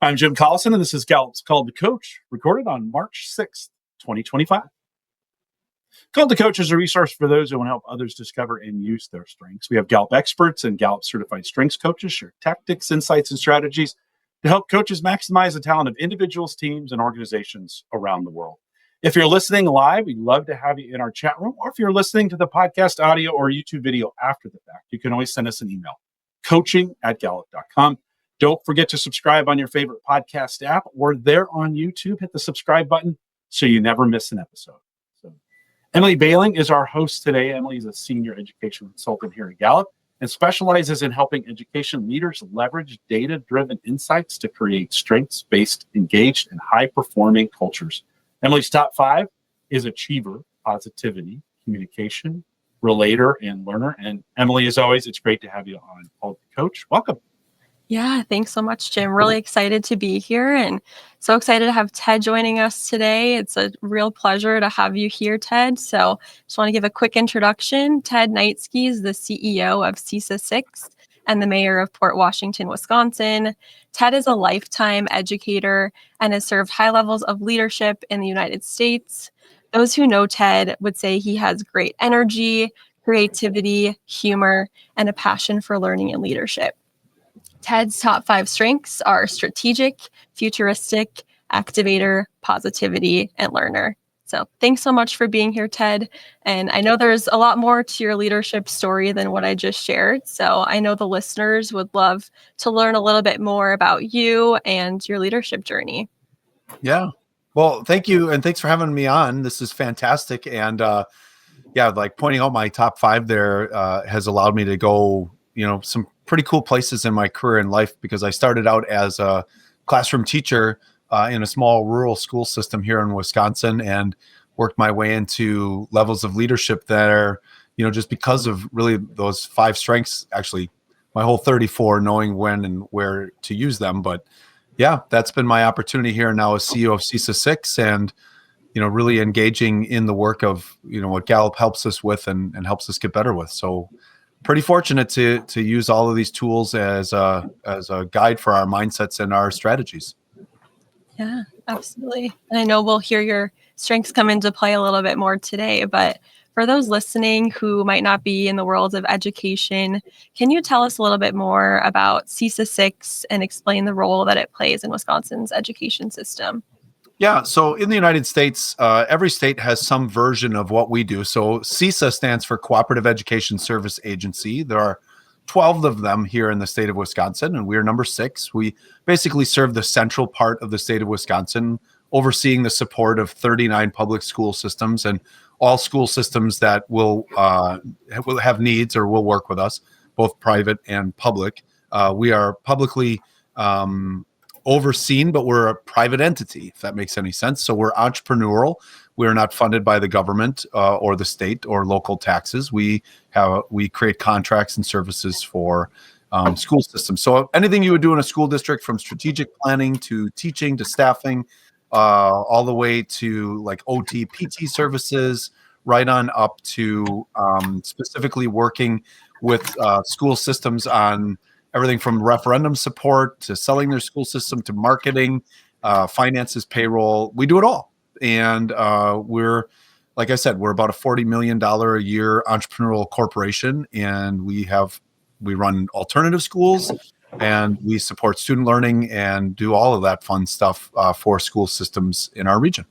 I'm Jim Collison, and this is Gallup's Called to Coach, recorded on March 6th, 2025. Called to Coach is a resource for those who want to help others discover and use their strengths. We have Gallup experts and Gallup certified strengths coaches share tactics, insights, and strategies to help coaches maximize the talent of individuals, teams, and organizations around the world. If you're listening live, we'd love to have you in our chat room, or if you're listening to the podcast audio or YouTube video after the fact, you can always send us an email, coaching@gallup.com. Don't forget to subscribe on your favorite podcast app or there on YouTube. Hit the subscribe button so you never miss an episode. So, Emily Behling is our host today. Emily is a senior education consultant here at Gallup and specializes in helping education leaders leverage data-driven insights to create strengths-based, engaged, and high-performing cultures. Emily's top 5 is achiever, positivity, communication, relator, and learner. And Emily, as always, it's great to have you on Called to Coach. Welcome. Yeah, thanks so much, Jim. Really excited to be here and so excited to have Ted joining us today. It's a real pleasure to have you here, Ted. So just want to give a quick introduction. Ted Neitzke is the CEO of CESA 6 and the mayor of Port Washington, Wisconsin. Ted is a lifetime educator and has served high levels of leadership in the United States. Those who know Ted would say he has great energy, creativity, humor, and a passion for learning and leadership. Ted's top 5 strengths are strategic, futuristic, activator, positivity, and learner. So thanks so much for being here, Ted. And I know there's a lot more to your leadership story than what I just shared. So I know the listeners would love to learn a little bit more about you and your leadership journey. Yeah. Well, thank you. And thanks for having me on. This is fantastic. And like pointing out my top 5 there has allowed me to go, some pretty cool places in my career and life, because I started out as a classroom teacher in a small rural school system here in Wisconsin and worked my way into levels of leadership there, just because of really those 5 strengths, actually my whole 34, knowing when and where to use them. But yeah, that's been my opportunity here now as CEO of CESA 6 and, really engaging in the work of, what Gallup helps us with and helps us get better with. So pretty fortunate to use all of these tools as a guide for our mindsets and our strategies. Yeah, absolutely. And I know we'll hear your strengths come into play a little bit more today, but for those listening who might not be in the world of education, can you tell us a little bit more about CESA 6 and explain the role that it plays in Wisconsin's education system? Yeah, so in the United States, every state has some version of what we do. So CESA stands for Cooperative Education Service Agency. There are 12 of them here in the state of Wisconsin, and we are number 6. We basically serve the central part of the state of Wisconsin, overseeing the support of 39 public school systems and all school systems that will have needs or will work with us, both private and public. We are publicly overseen, but we're a private entity, if that makes any sense. So we're entrepreneurial. We're not funded by the government or the state or local taxes. We create contracts and services for school systems. So anything you would do in a school district, from strategic planning to teaching to staffing, all the way to like OT, PT services, right on up to specifically working with school systems on everything from referendum support to selling their school system to marketing, finances, payroll. We do it all. And we're, like I said, we're about a $40 million a year entrepreneurial corporation. And we run alternative schools and we support student learning and do all of that fun stuff for school systems in our region.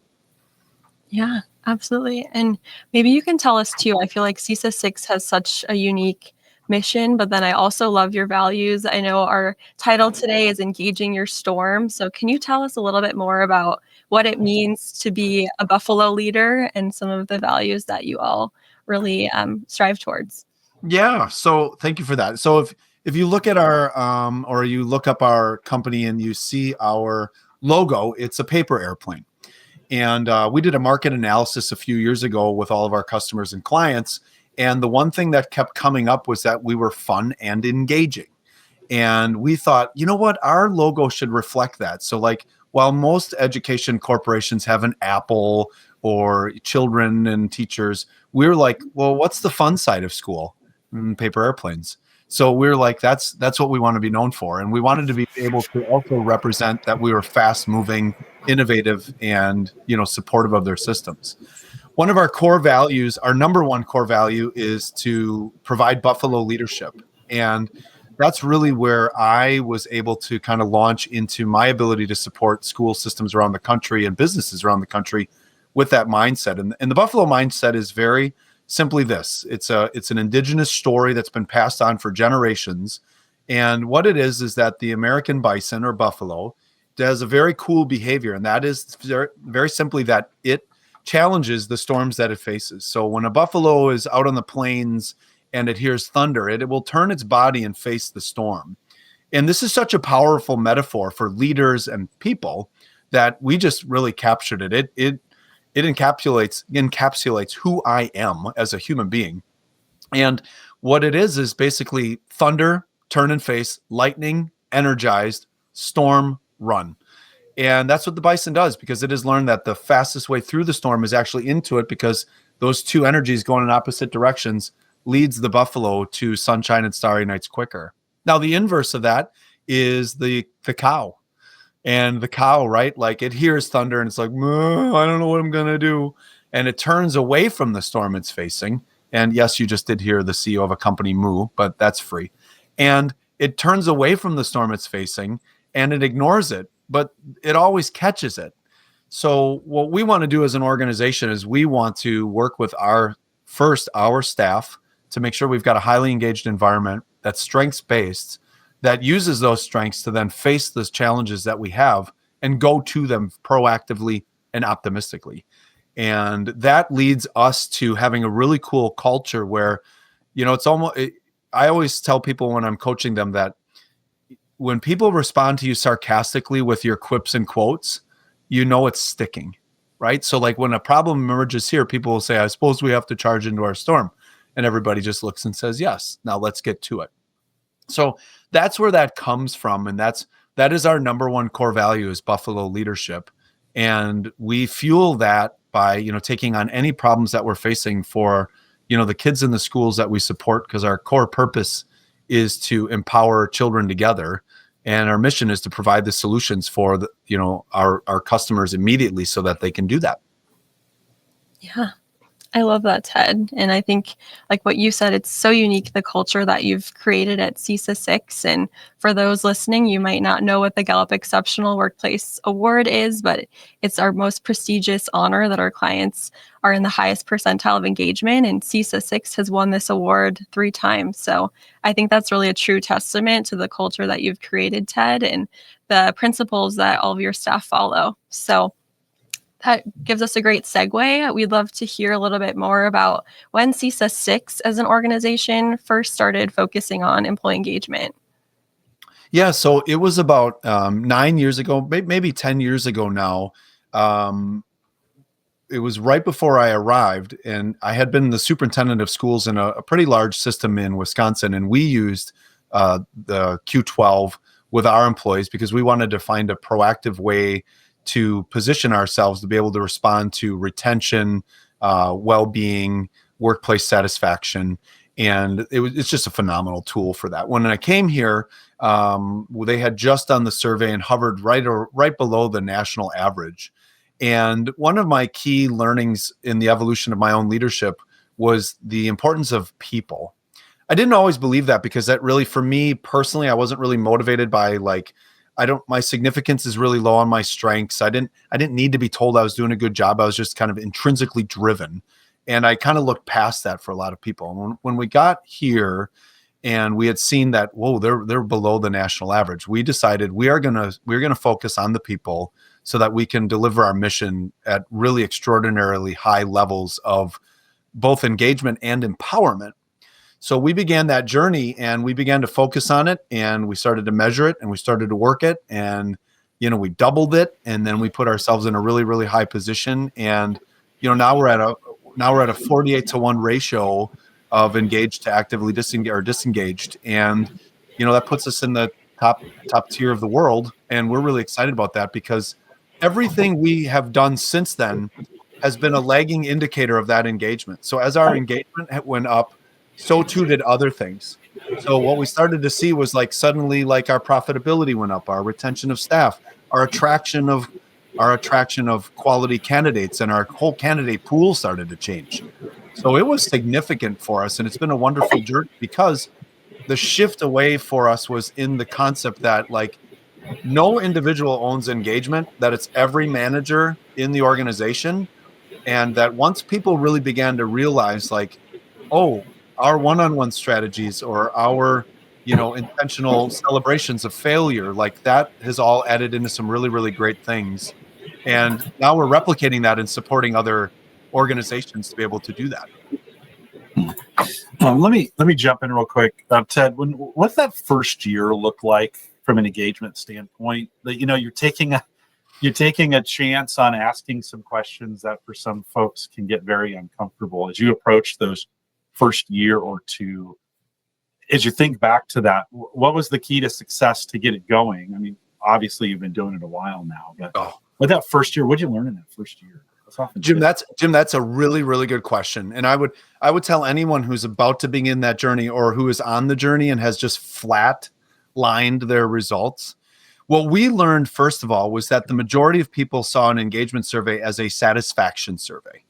Yeah, absolutely. And maybe you can tell us too, I feel like CESA 6 has such a unique mission, but then I also love your values. I know our title today is Engaging Your Storm. So can you tell us a little bit more about what it means to be a Buffalo leader and some of the values that you all really strive towards? Yeah. So thank you for that. So if you look at our, or you look up our company and you see our logo, it's a paper airplane. And we did a market analysis a few years ago with all of our customers and clients. And the one thing that kept coming up was that we were fun and engaging. And we thought, you know what, our logo should reflect that. So like, while most education corporations have an Apple or children and teachers, we're like, well, what's the fun side of school? Paper airplanes. So we're like, that's what we want to be known for. And we wanted to be able to also represent that we were fast moving, innovative, and, supportive of their systems. One of our core values, our number one core value, is to provide Buffalo leadership. And that's really where I was able to kind of launch into my ability to support school systems around the country and businesses around the country with that mindset. And the Buffalo mindset is very simply this. It's an indigenous story that's been passed on for generations. And what it is that the American bison, or buffalo, does a very cool behavior. And that is very, very simply that it challenges the storms that it faces. So when a buffalo is out on the plains and it hears thunder, it will turn its body and face the storm. And this is such a powerful metaphor for leaders and people that we just really captured it. It encapsulates who I am as a human being. And what it is basically thunder, turn and face, lightning, energized, storm, run. And that's what the bison does, because it has learned that the fastest way through the storm is actually into it, because those two energies going in opposite directions leads the buffalo to sunshine and starry nights quicker. Now, the inverse of that is the cow. And the cow, right? Like, it hears thunder and it's like, I don't know what I'm going to do. And it turns away from the storm it's facing. And yes, you just did hear the CEO of a company moo, but that's free. And it turns away from the storm it's facing and it ignores it, but it always catches it. So what we want to do as an organization is we want to work with our staff to make sure we've got a highly engaged environment that's strengths-based, that uses those strengths to then face those challenges that we have and go to them proactively and optimistically. And that leads us to having a really cool culture where, I always tell people when I'm coaching them that when people respond to you sarcastically with your quips and quotes, it's sticking, right? So like when a problem emerges here, people will say, I suppose we have to charge into our storm. And everybody just looks and says, yes, now let's get to it. So that's where that comes from. And that is our number one core value, is Buffalo leadership. And we fuel that by, taking on any problems that we're facing for, the kids in the schools that we support, because our core purpose is to empower children together. And our mission is to provide the solutions for our customers immediately so that they can do that. Yeah. I love that, Ted. And I think, like what you said, it's so unique, the culture that you've created at CESA 6. And for those listening, you might not know what the Gallup Exceptional Workplace Award is, but it's our most prestigious honor that our clients are in the highest percentile of engagement. And CESA 6 has won this award 3 times. So I think that's really a true testament to the culture that you've created, Ted, and the principles that all of your staff follow. So that gives us a great segue. We'd love to hear a little bit more about when CESA 6 as an organization first started focusing on employee engagement. Yeah, so it was about 9 years ago, maybe 10 years ago now. It was right before I arrived, and I had been the superintendent of schools in a pretty large system in Wisconsin, and we used the Q12 with our employees because we wanted to find a proactive way to position ourselves to be able to respond to retention, well-being, workplace satisfaction. And it's just a phenomenal tool for that. When I came here, they had just done the survey and hovered right below the national average. And one of my key learnings in the evolution of my own leadership was the importance of people. I didn't always believe that, because that really, for me personally, I wasn't really motivated by my significance is really low on my strengths. I didn't need to be told I was doing a good job. I was just kind of intrinsically driven. And I kind of looked past that for a lot of people. And when we got here and we had seen that, whoa, they're below the national average, we decided we're gonna focus on the people so that we can deliver our mission at really extraordinarily high levels of both engagement and empowerment. So we began that journey and we began to focus on it, and we started to measure it and we started to work it, and, we doubled it, and then we put ourselves in a really, really high position. And, now we're at a 48-to-1 ratio of engaged to actively disengaged. And, that puts us in the top tier of the world. And we're really excited about that, because everything we have done since then has been a lagging indicator of that engagement. So as our engagement went up, so too did other things. So what we started to see was like suddenly like our profitability went up, our retention of staff, our attraction of quality candidates, and our whole candidate pool started to change. So it was significant for us, and it's been a wonderful journey because the shift away for us was in the concept that like no individual owns engagement, that it's every manager in the organization. And that once people really began to realize like, oh, our one-on-one strategies or our, intentional celebrations of failure, like that has all added into some really, really great things. And now we're replicating that and supporting other organizations to be able to do that. Let me jump in real quick, Ted. What's that first year look like from an engagement standpoint? That you're taking a chance on asking some questions that for some folks can get very uncomfortable as you approach those first year or two. As you think back to that, what was the key to success to get it going? I mean, obviously you've been doing it a while now, but with that first year, what did you learn in that first year? Jim, that's a really, really good question. And I would tell anyone who's about to begin that journey or who is on the journey and has just flat lined their results. What we learned, first of all, was that the majority of people saw an engagement survey as a satisfaction survey.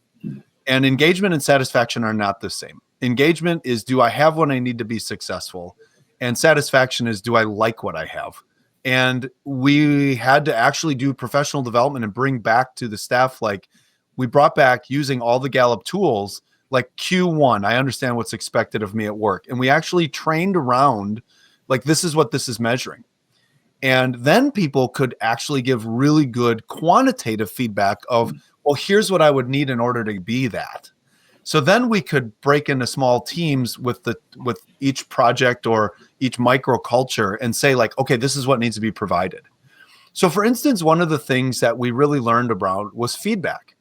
And engagement and satisfaction are not the same. Engagement is, do I have what I need to be successful? And satisfaction is, do I like what I have? And we had to actually do professional development and bring back to the staff, like we brought back using all the Gallup tools, like Q1, I understand what's expected of me at work. And we actually trained around, like, this is what this is measuring. And then people could actually give really good quantitative feedback of, well, here's what I would need in order to be that. So then we could break into small teams with each project or each microculture and say like, okay, this is what needs to be provided. So for instance, one of the things that we really learned about was feedback.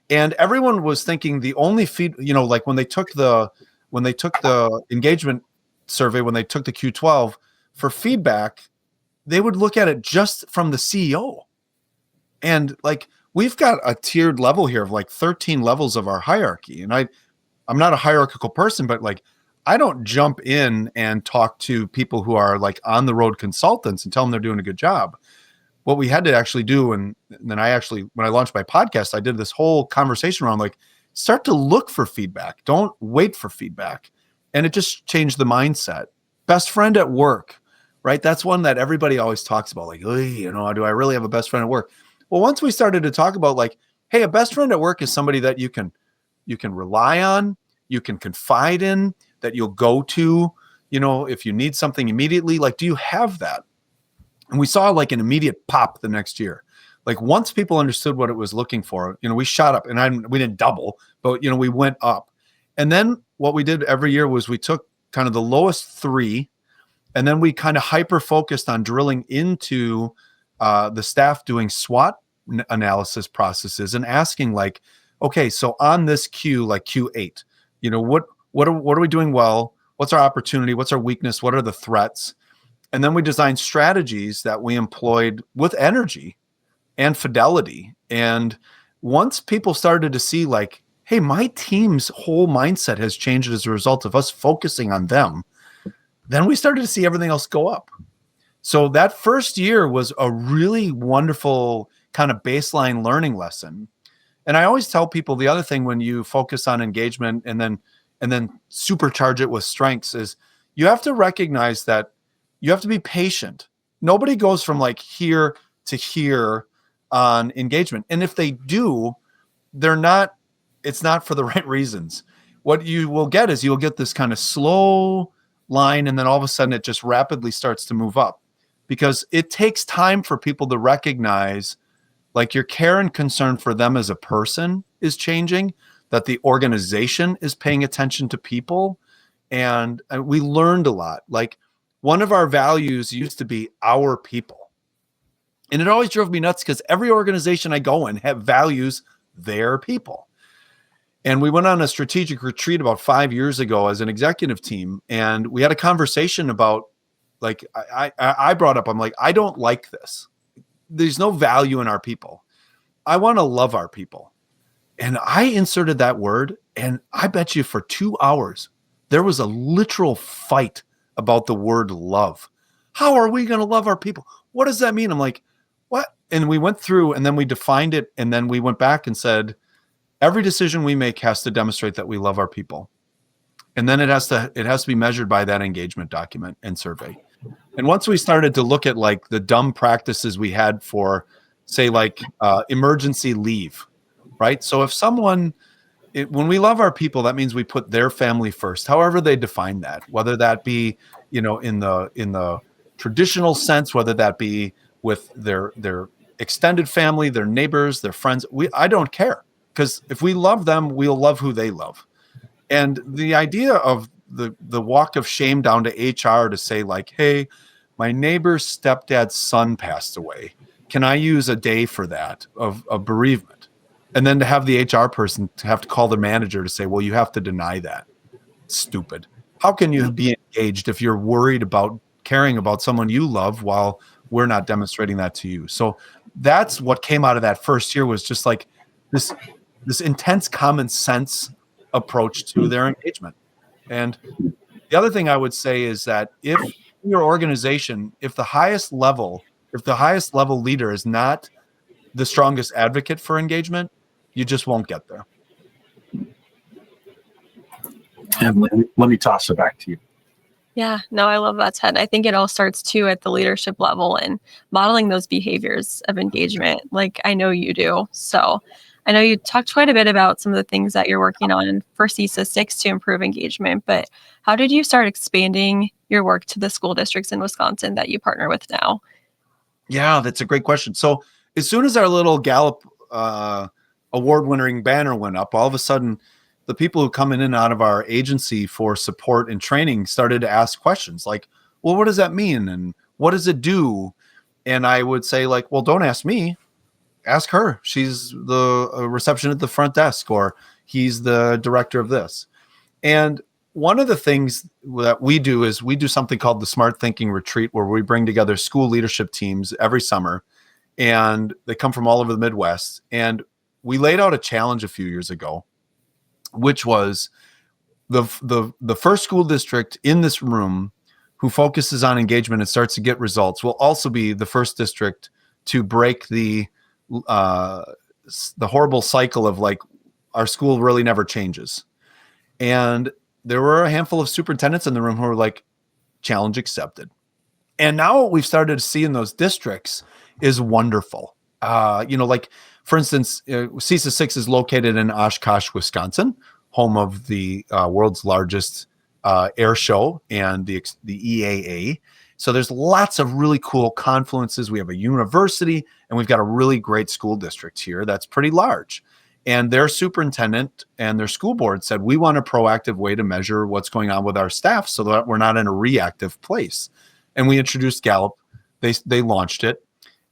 And everyone was thinking the only like when they took the engagement survey, when they took the Q12 for feedback, they would look at it just from the CEO. And like, we've got a tiered level here of like 13 levels of our hierarchy. And I'm not a hierarchical person, but like, I don't jump in and talk to people who are like on the road consultants and tell them they're doing a good job. What we had to actually do, and then when I launched my podcast, I did this whole conversation around like, start to look for feedback. Don't wait for feedback. And it just changed the mindset. Best friend at work, right? That's one that everybody always talks about. Like, do I really have a best friend at work? Well, once we started to talk about like, hey, a best friend at work is somebody that you can rely on, you can confide in, that you'll go to, if you need something immediately. Like, do you have that? And we saw like an immediate pop the next year. Like once people understood what it was looking for, we shot up, and we didn't double, but we went up. And then what we did every year was we took kind of the lowest three, and then we kind of hyper focused on drilling into the staff doing SWOT analysis processes and asking like, okay, so on this Q, like Q8, what are we doing well? What's our opportunity? What's our weakness? What are the threats? And then we designed strategies that we employed with energy and fidelity. And once people started to see like, hey, my team's whole mindset has changed as a result of us focusing on them, then we started to see everything else go up. So that first year was a really wonderful kind of baseline learning lesson. And I always tell people the other thing when you focus on engagement and then supercharge it with strengths is you have to recognize that you have to be patient. Nobody goes from like here to here on engagement. And if they do, it's not for the right reasons. What you will get is you'll get this kind of slow line, and then all of a sudden it just rapidly starts to move up, because it takes time for people to recognize like your care and concern for them as a person is changing, that the organization is paying attention to people. And we learned a lot. Like one of our values used to be our people. And it always drove me nuts because every organization I go in values their people. And we went on a strategic retreat about 5 years ago as an executive team. And we had a conversation about like, I brought up, I'm like, I don't like this. There's no value in our people. I want to love our people. And I inserted that word, and I bet you for 2 hours, there was a literal fight about the word love. How are we going to love our people? What does that mean? I'm like, what? And we went through and then we defined it. And then we went back and said, every decision we make has to demonstrate that we love our people. And then it has to be measured by that engagement document and survey. And once we started to look at like the dumb practices we had for, say, like emergency leave, right? So if someone, when we love our people, that means we put their family first, however they define that, whether that be, in the traditional sense, whether that be with their extended family, their neighbors, their friends. I don't care, because if we love them, we'll love who they love. And the idea of the walk of shame down to HR to say like, hey, my neighbor's stepdad's son passed away. Can I use a day for that of bereavement? And then to have the HR person to have to call the manager to say, well, you have to deny that. Stupid. How can you be engaged if you're worried about caring about someone you love while we're not demonstrating that to you? So that's what came out of that first year, was just like this intense common sense approach to their engagement. And the other thing I would say is that if your organization, if the highest level leader is not the strongest advocate for engagement, you just won't get there. And let me toss it back to you. Yeah, no, I love that, Ted. I think it all starts too at the leadership level and modeling those behaviors of engagement, like I know you do. So I know you talked quite a bit about some of the things that you're working on for CESA 6 to improve engagement, but how did you start expanding your work to the school districts in Wisconsin that you partner with now? Yeah, that's a great question. So as soon as our little Gallup award-winning banner went up, all of a sudden, the people who come in and out of our agency for support and training started to ask questions like, well, what does that mean? And what does it do? And I would say like, well, don't ask me. Ask her. She's the reception at the front desk, or he's the director of this. And one of the things that we do is we do something called the Smart Thinking Retreat, where we bring together school leadership teams every summer, and they come from all over the Midwest. And we laid out a challenge a few years ago, which was the first school district in this room who focuses on engagement and starts to get results will also be the first district to break the horrible cycle of like our school really never changes. And there were a handful of superintendents in the room who were like, challenge accepted. And now what we've started to see in those districts is wonderful. Like for instance, CESA 6 is located in Oshkosh, Wisconsin, home of the world's largest air show and the EAA. So there's lots of really cool confluences. We have a university and we've got a really great school district here that's pretty large. And their superintendent and their school board said, we want a proactive way to measure what's going on with our staff so that we're not in a reactive place. And we introduced Gallup. They launched it.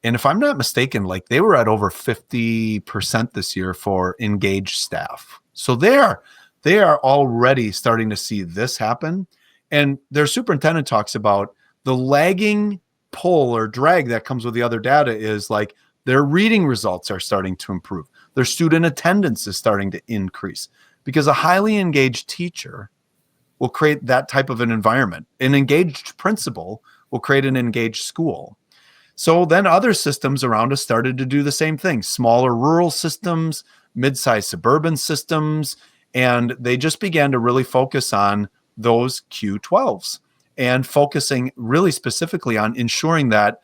And if I'm not mistaken, like they were at over 50% this year for engaged staff. So they are already starting to see this happen. And their superintendent talks about the lagging pull or drag that comes with the other data is like their reading results are starting to improve. Their student attendance is starting to increase because a highly engaged teacher will create that type of an environment. An engaged principal will create an engaged school. So then other systems around us started to do the same thing. Smaller rural systems, mid-sized suburban systems, and they just began to really focus on those Q12s and focusing really specifically on ensuring that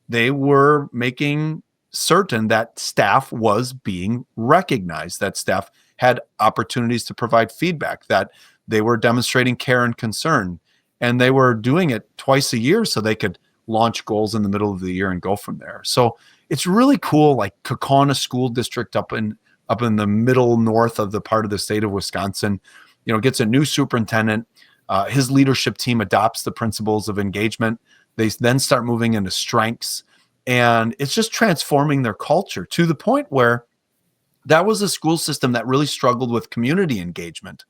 they were making certain that staff was being recognized, that staff had opportunities to provide feedback, that they were demonstrating care and concern, and they were doing it twice a year so they could launch goals in the middle of the year and go from there. So it's really cool, like Kaukauna School District up in the middle north of the part of the state of Wisconsin, gets a new superintendent. His leadership team adopts the principles of engagement. They then start moving into strengths. And it's just transforming their culture to the point where that was a school system that really struggled with community engagement.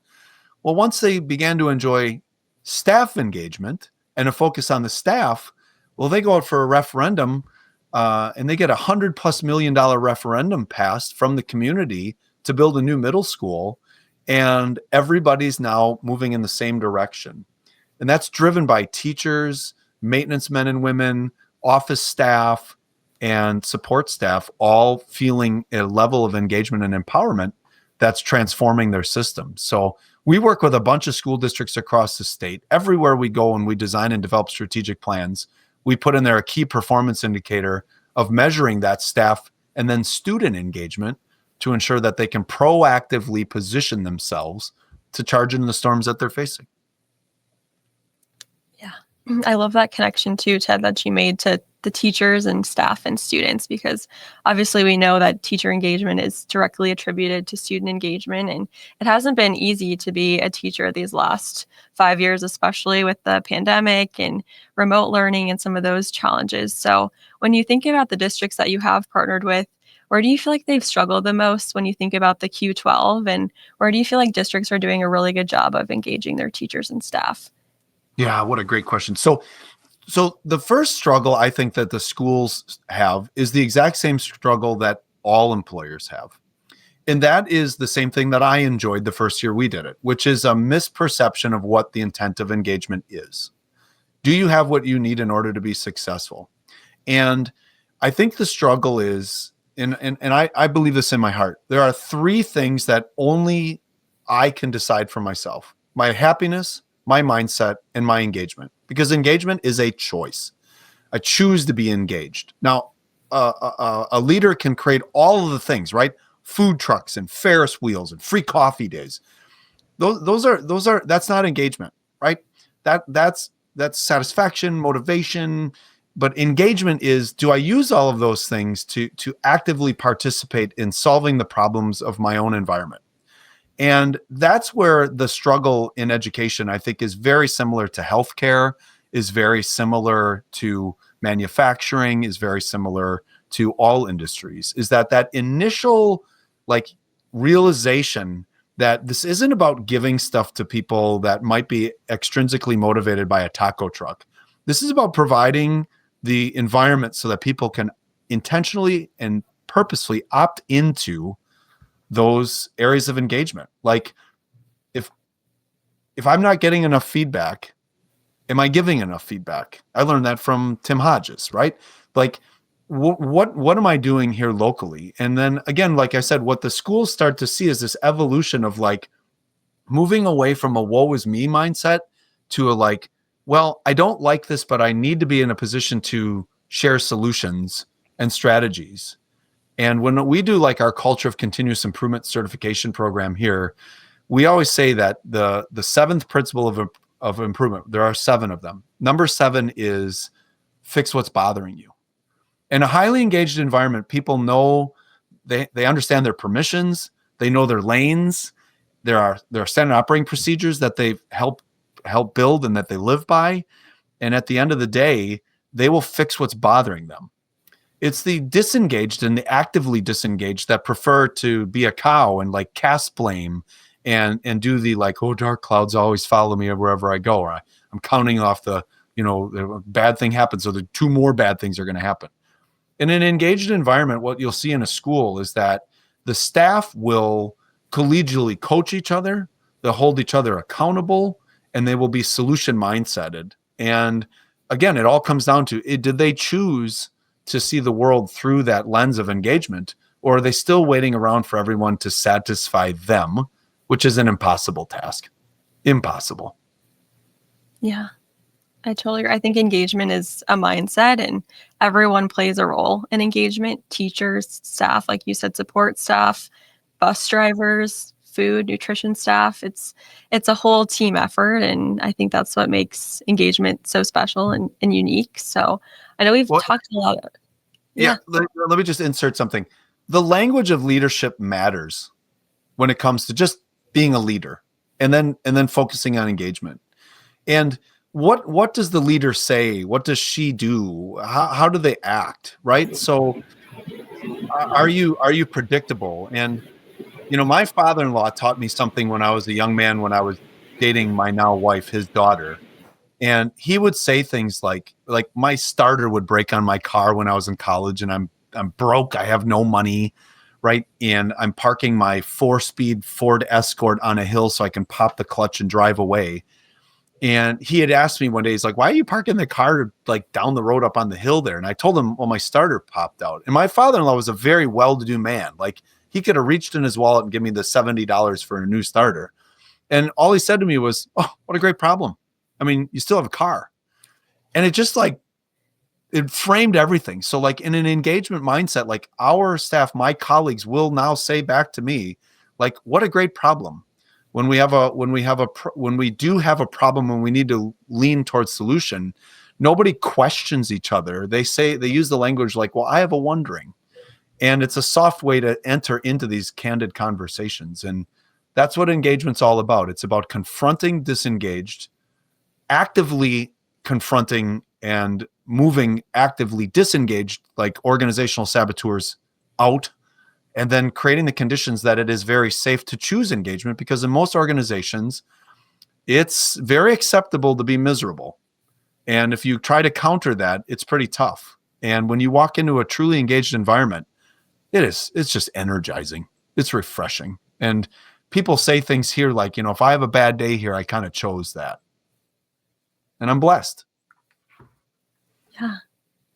Well, once they began to enjoy staff engagement and a focus on the staff, well, they go out for a referendum and they get $100+ million referendum passed from the community to build a new middle school. And everybody's now moving in the same direction. And that's driven by teachers, maintenance men and women, office staff, and support staff all feeling a level of engagement and empowerment that's transforming their system. So we work with a bunch of school districts across the state. Everywhere we go and we design and develop strategic plans, we put in there a key performance indicator of measuring that staff and then student engagement to ensure that they can proactively position themselves to charge in the storms that they're facing. Yeah. I love that connection too, Ted, that you made to the teachers and staff and students, because obviously we know that teacher engagement is directly attributed to student engagement. And it hasn't been easy to be a teacher these last 5 years, especially with the pandemic and remote learning and some of those challenges. So when you think about the districts that you have partnered with, where do you feel like they've struggled the most when you think about the Q12? And where do you feel like districts are doing a really good job of engaging their teachers and staff? Yeah, what a great question. So the first struggle I think that the schools have is the exact same struggle that all employers have. And that is the same thing that I enjoyed the first year we did it, which is a misperception of what the intent of engagement is. Do you have what you need in order to be successful? And I think the struggle is, and I believe this in my heart, there are 3 things that only I can decide for myself: my happiness, my mindset, and my engagement. Because engagement is a choice. I choose to be engaged. Now, a leader can create all of the things, right? Food trucks and Ferris wheels and free coffee days. That's not engagement, right? That's satisfaction, motivation. But engagement is, do I use all of those things to actively participate in solving the problems of my own environment? And that's where the struggle in education, I think, is very similar to healthcare, is very similar to manufacturing, is very similar to all industries, is that initial realization that this isn't about giving stuff to people that might be extrinsically motivated by a taco truck. This is about providing the environment so that people can intentionally and purposefully opt into those areas of engagement. Like if I'm not getting enough feedback, am I giving enough feedback? I learned that from Tim Hodges, right? Like what am I doing here locally? And then again, like I said, what the schools start to see is this evolution of moving away from a woe is me mindset to a well, I don't like this, but I need to be in a position to share solutions and strategies. And when we do our culture of continuous improvement certification program here, we always say that the 7th principle of improvement, there are 7 of them. Number 7 is fix what's bothering you. In a highly engaged environment, people know, they understand their permissions, they know their lanes. There are standard operating procedures that they help build and that they live by. And at the end of the day, they will fix what's bothering them. It's the disengaged and the actively disengaged that prefer to be a cow and cast blame and do the oh, dark clouds always follow me wherever I go. Or I'm counting off the bad thing happens, so the 2 more bad things are going to happen. In an engaged environment, what you'll see in a school is that the staff will collegially coach each other, they'll hold each other accountable, and they will be solution mindseted. And again, it all comes down to, did they choose to see the world through that lens of engagement, or are they still waiting around for everyone to satisfy them, which is an impossible task? Impossible. Yeah, I totally agree. I think engagement is a mindset, and everyone plays a role in engagement. Teachers, staff, like you said, support staff, bus drivers, food, nutrition staff. It's a whole team effort, and I think that's what makes engagement so special and unique. So I know we've talked a lot. Yeah. Let me just insert something. The language of leadership matters when it comes to just being a leader, and then focusing on engagement. And what does the leader say? What does she do? How do they act? Right. So are you predictable? And my father-in-law taught me something when I was a young man, when I was dating my now wife, his daughter. And he would say things like my starter would break on my car when I was in college, and I'm broke. I have no money, right? And I'm parking my 4-speed Ford Escort on a hill so I can pop the clutch and drive away. And he had asked me one day, he's like, why are you parking the car like down the road up on the hill there? And I told him, well, my starter popped out. And my father-in-law was a very well-to-do man. Like, he could have reached in his wallet and give me the $70 for a new starter. And all he said to me was, oh, what a great problem. I mean, you still have a car. And it just like, it framed everything. So like in an engagement mindset, like our staff, my colleagues will now say back to me, like, what a great problem. When we do have a problem, when we need to lean towards solution, nobody questions each other. They use the language like, well, I have a wondering. And it's a soft way to enter into these candid conversations. And that's what engagement's all about. It's about confronting disengaged, actively confronting and moving actively disengaged, like organizational saboteurs, out, and then creating the conditions that it is very safe to choose engagement, because in most organizations, it's very acceptable to be miserable. And if you try to counter that, it's pretty tough. And when you walk into a truly engaged environment, it's just energizing. It's refreshing. And people say things here like, if I have a bad day here, I kind of chose that. And I'm blessed. Yeah.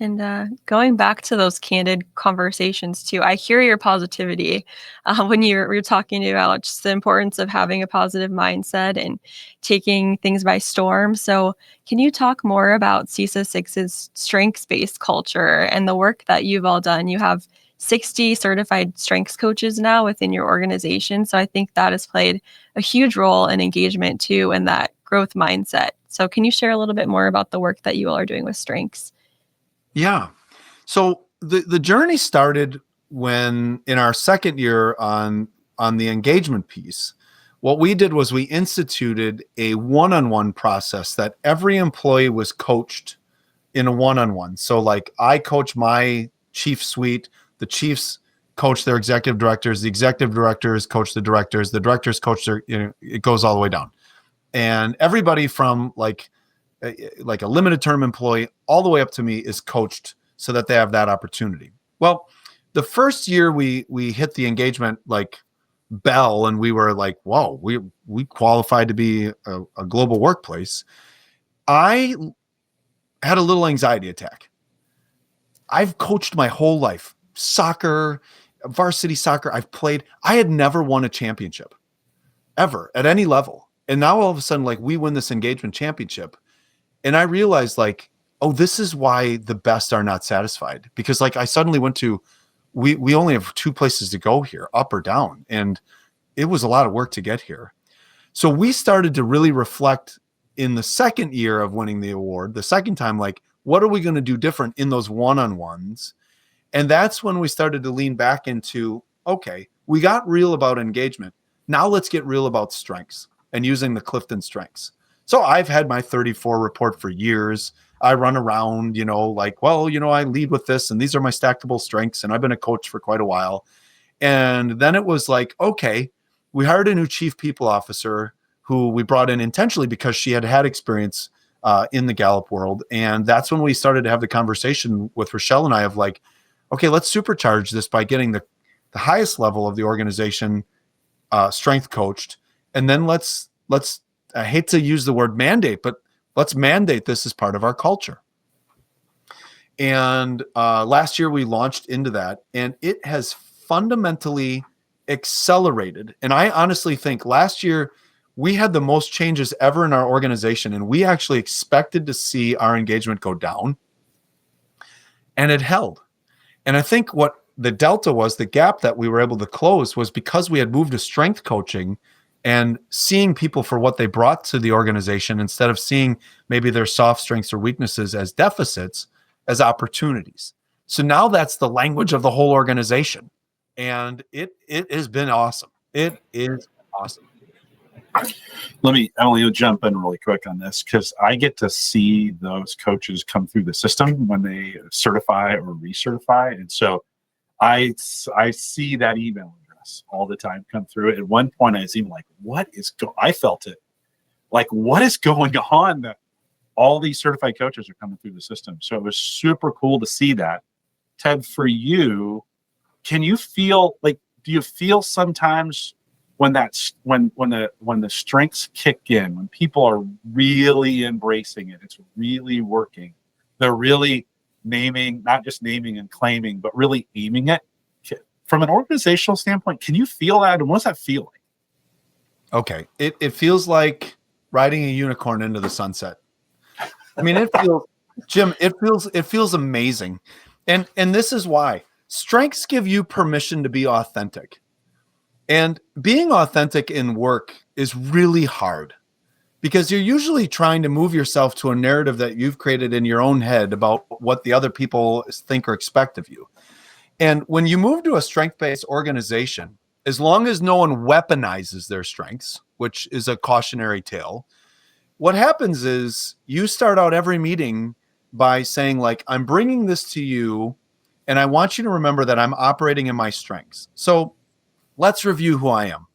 And going back to those candid conversations too, I hear your positivity when you're talking about just the importance of having a positive mindset and taking things by storm. So can you talk more about CESA 6's strengths-based culture and the work that you've all done? You have 60 certified strengths coaches now within your organization. So I think that has played a huge role in engagement too, and that growth mindset. So can you share a little bit more about the work that you all are doing with strengths? Yeah. So the journey started when in our second year on the engagement piece. What we did was we instituted a one-on-one process that every employee was coached in a one-on-one. So like I coach my chief suite, the chiefs coach their executive directors, the executive directors coach the directors coach their, it goes all the way down. And everybody from like a limited term employee all the way up to me is coached so that they have that opportunity. Well, the first year we hit the engagement like bell and we were like, whoa, we qualified to be a global workplace. I had a little anxiety attack. I've coached my whole life, soccer, varsity soccer. I've played. I had never won a championship ever at any level. And now all of a sudden, like we win this engagement championship. And I realized like, oh, this is why the best are not satisfied. Because like I suddenly went to, we only have two places to go here, up or down. And it was a lot of work to get here. So we started to really reflect in the second year of winning the award, the second time, like, what are we going to do different in those one-on-ones? And that's when we started to lean back into, okay, we got real about engagement. Now let's get real about strengths and using the Clifton strengths. So I've had my 34 report for years. I run around, like, well, I lead with this and these are my stackable strengths. And I've been a coach for quite a while. And then it was like, okay, we hired a new chief people officer who we brought in intentionally because she had experience in the Gallup world. And that's when we started to have the conversation with Rochelle and I of like, okay, let's supercharge this by getting the highest level of the organization strength coached. And then let's I hate to use the word mandate, but let's mandate this as part of our culture. And last year we launched into that, and it has fundamentally accelerated. And I honestly think last year we had the most changes ever in our organization, and we actually expected to see our engagement go down, and it held. And I think what the delta was, the gap that we were able to close, was because we had moved to strength coaching and seeing people for what they brought to the organization instead of seeing maybe their soft strengths or weaknesses as deficits, as opportunities. So now that's the language of the whole organization. And it has been awesome. It is awesome. Emily, you'll jump in really quick on this because I get to see those coaches come through the system when they certify or recertify. And so I see that email address all the time come through. At one point, I was even like, I felt it. Like, what is going on? That all these certified coaches are coming through the system. So it was super cool to see that. Ted, for you, do you feel sometimes when the strengths kick in, when people are really embracing it, it's really working. They're really not just naming and claiming, but really aiming it. From an organizational standpoint, can you feel that? And what's that feel like? Okay. It feels like riding a unicorn into the sunset. I mean, Jim, it feels amazing. And this is why strengths give you permission to be authentic. And being authentic in work is really hard because you're usually trying to move yourself to a narrative that you've created in your own head about what the other people think or expect of you. And when you move to a strength-based organization, as long as no one weaponizes their strengths, which is a cautionary tale, what happens is you start out every meeting by saying, like, I'm bringing this to you, and I want you to remember that I'm operating in my strengths. So let's review who I am.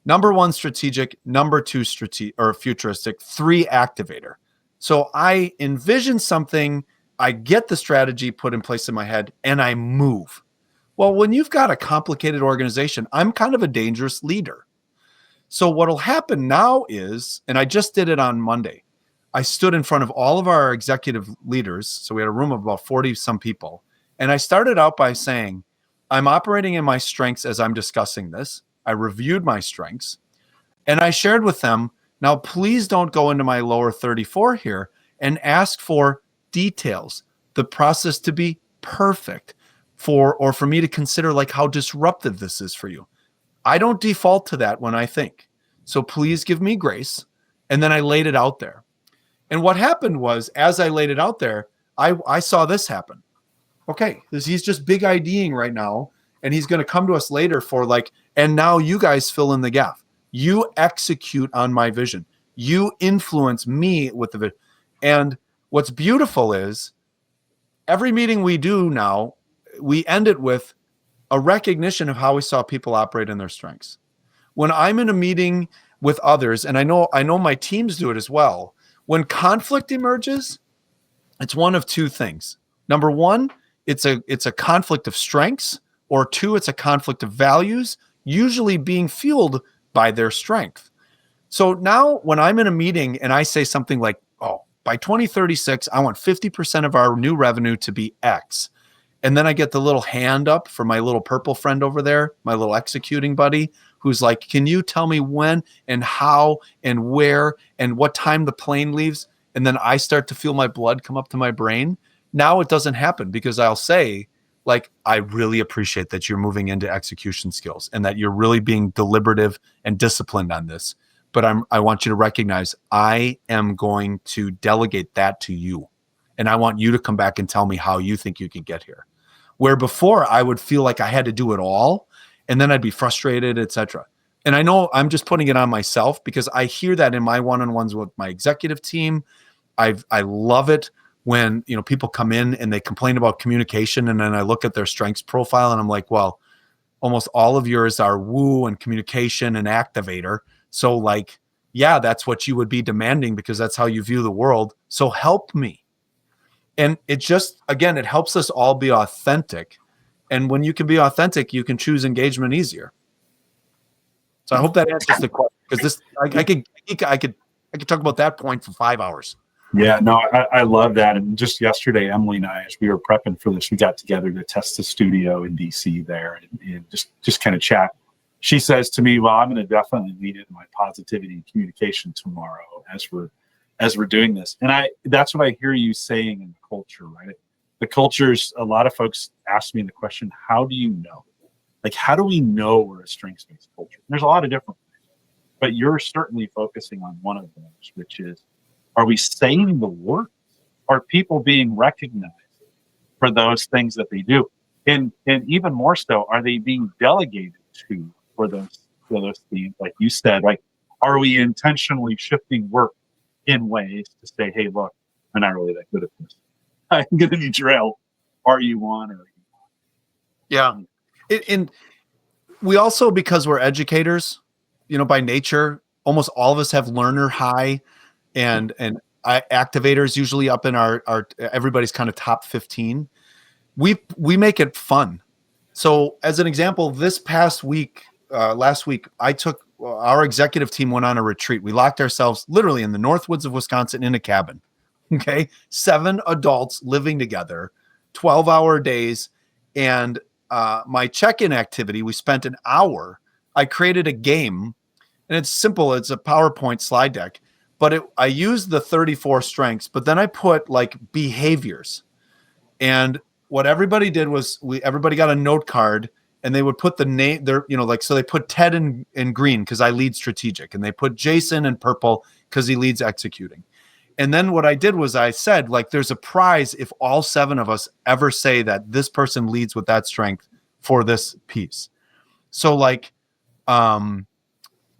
Number 1, strategic. Number 2, futuristic. 3, activator. So I envision something, I get the strategy put in place in my head, and I move. Well, when you've got a complicated organization, I'm kind of a dangerous leader. So what'll happen now is, and I just did it on Monday, I stood in front of all of our executive leaders. So we had a room of about 40 some people. And I started out by saying, I'm operating in my strengths as I'm discussing this. I reviewed my strengths and I shared with them, now please don't go into my lower 34 here and ask for details, the process to be perfect for me to consider like how disruptive this is for you. I don't default to that when I think. So please give me grace. And then I laid it out there. And what happened was, as I laid it out there, I saw this happen. Okay, he's just big IDing right now. And he's going to come to us later for like, and now you guys fill in the gap. You execute on my vision. You influence me with the vision. And what's beautiful is every meeting we do now, we end it with a recognition of how we saw people operate in their strengths. When I'm in a meeting with others, and I know my teams do it as well, when conflict emerges, it's one of 2 things. Number 1, it's a conflict of strengths, or 2, it's a conflict of values, usually being fueled by their strength. So now when I'm in a meeting and I say something like, oh, by 2036, I want 50% of our new revenue to be X. And then I get the little hand up for my little purple friend over there, my little executing buddy, who's like, can you tell me when and how and where and what time the plane leaves? And then I start to feel my blood come up to my brain. Now it doesn't happen because I'll say, like, I really appreciate that you're moving into execution skills and that you're really being deliberative and disciplined on this. But I want you to recognize I am going to delegate that to you. And I want you to come back and tell me how you think you can get here. Where before I would feel like I had to do it all and then I'd be frustrated, etc. And I know I'm just putting it on myself because I hear that in my one-on-ones with my executive team. I love it when, people come in and they complain about communication, and then I look at their strengths profile and I'm like, well, almost all of yours are woo and communication and activator. So like, yeah, that's what you would be demanding because that's how you view the world. So help me. And it just, again, it helps us all be authentic. And when you can be authentic, you can choose engagement easier. So I hope that answers the question, because this, I could talk about that point for 5 hours. Yeah, no, I love that. And just yesterday, Emily and I, as we were prepping for this, we got together to test the studio in DC there and just kind of chat. She says to me, well, I'm going to definitely lead it in my positivity and communication tomorrow as we're doing this. And that's what I hear you saying in the culture, right? The cultures, a lot of folks ask me the question, how do you know? Like, how do we know we're a strengths-based culture? There's a lot of different ways, but you're certainly focusing on one of those, which is, are we saying the words? Are people being recognized for those things that they do? And even more so, are they being delegated to for those themes? Like you said, like, are we intentionally shifting work in ways to say, hey, look, I'm not really that good at this. I'm going to need your help. Are you on or are you on? Yeah. And we also, because we're educators, by nature, almost all of us have learner high and activators usually up in our everybody's kind of top 15. We make it fun. So as an example, this past week, last week, I took our executive team went on a retreat. We locked ourselves literally in the Northwoods of Wisconsin in a cabin. Okay. 7 adults living together, 12-hour days. And my check-in activity, we spent an hour. I created a game, and it's simple. It's a PowerPoint slide deck, but I used the 34 strengths, but then I put like behaviors. And what everybody did was everybody got a note card, and they would put the name there, so they put Ted in green because I lead strategic, and they put Jason in purple because he leads executing. And then what I did was I said, like, there's a prize if all 7 of us ever say that this person leads with that strength for this piece. So like, one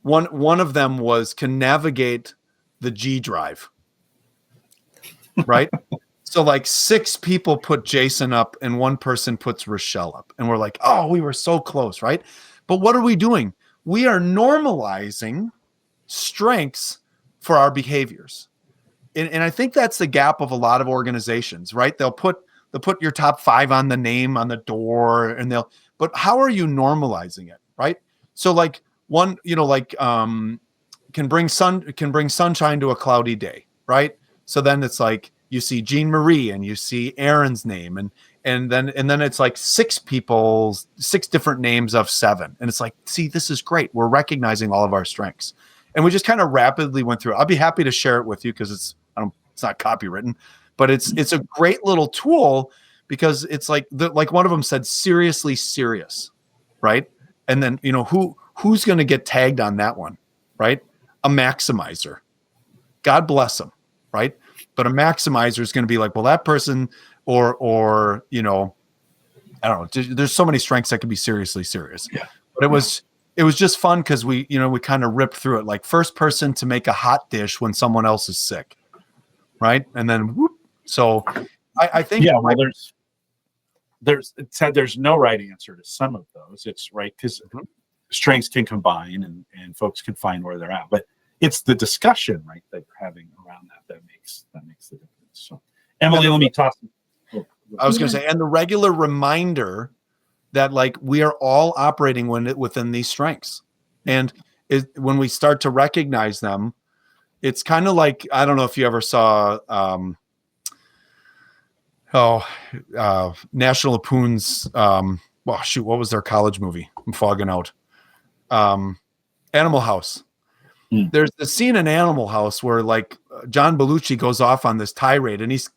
of them was can navigate the G drive, right? So like 6 people put Jason up and 1 person puts Rochelle up. And we're like, oh, we were so close, right? But what are we doing? We are normalizing strengths for our behaviors. And I think that's the gap of a lot of organizations, right? They'll put your top 5 on the name on the door, but how are you normalizing it, right? So like one, can bring sunshine to a cloudy day, right? So then it's like you see Jean Marie and you see Aaron's name, and then it's like 6 different names of 7, and it's like, see, this is great. We're recognizing all of our strengths, and we just kind of rapidly went through it. I'll be happy to share it with you because it's not copywritten, but it's a great little tool because it's like one of them said, seriously serious, right? And then who's going to get tagged on that one, right? A maximizer. God bless them, right? But a maximizer is going to be like, well, that person, or I don't know. There's so many strengths that could be seriously serious. Yeah. But it was just fun because we kind of ripped through it. Like first person to make a hot dish when someone else is sick, right? And then whoop. So I think there's no right answer to some of those. It's right because strengths can combine and folks can find where they're at, but it's the discussion, right, that you're having around that makes the difference. So, Emily, let me toss. I was going to say, and the regular reminder that like we are all operating within these strengths, and when we start to recognize them, it's kind of like, I don't know if you ever saw National Lampoon's what was their college movie? I'm fogging out. Animal House. There's the scene in Animal House where like John Belushi goes off on this tirade, and he's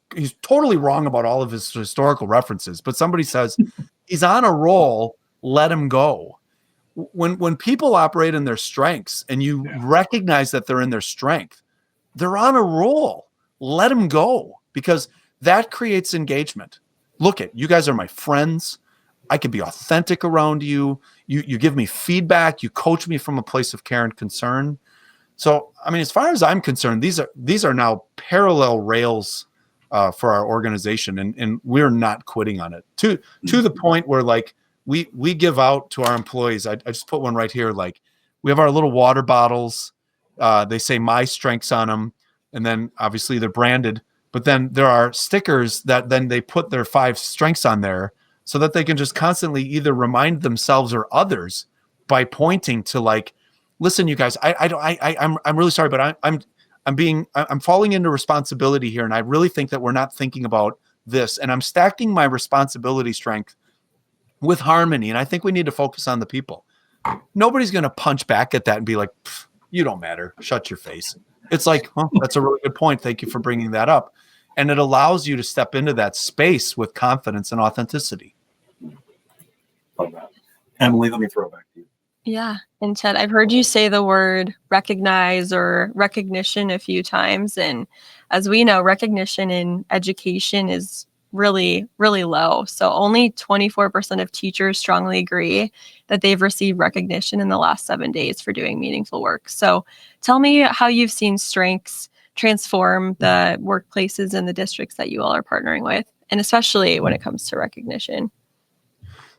totally wrong about all of his historical references, but somebody says he's on a roll, let him go. When people operate in their strengths and you recognize that they're in their strength, they're on a roll, let them go, because that creates engagement. Look, you guys are my friends. I can be authentic around you. You give me feedback. You coach me from a place of care and concern. So, I mean, as far as I'm concerned, these are now parallel rails for our organization, and we're not quitting on it to the point where like we give out to our employees. I just put one right here. Like we have our little water bottles. They say my strengths on them, and then obviously they're branded. But then there are stickers that then they put their 5 strengths on there, so that they can just constantly either remind themselves or others by pointing to like, listen, you guys, I'm really sorry, but I'm falling into responsibility here, and I really think that we're not thinking about this, and I'm stacking my responsibility strength with harmony, and I think we need to focus on the people. Nobody's going to punch back at that and be like, you don't matter, shut your face. It's like, well, that's a really good point. Thank you for bringing that up. And it allows you to step into that space with confidence and authenticity. Emily, let me throw it back to you. Yeah. And Ted, I've heard you say the word recognize or recognition a few times. And as we know, recognition in education is really, really low. So only 24% of teachers strongly agree that they've received recognition in the last 7 days for doing meaningful work. So tell me how you've seen strengths transform the workplaces and the districts that you all are partnering with, and especially when it comes to recognition.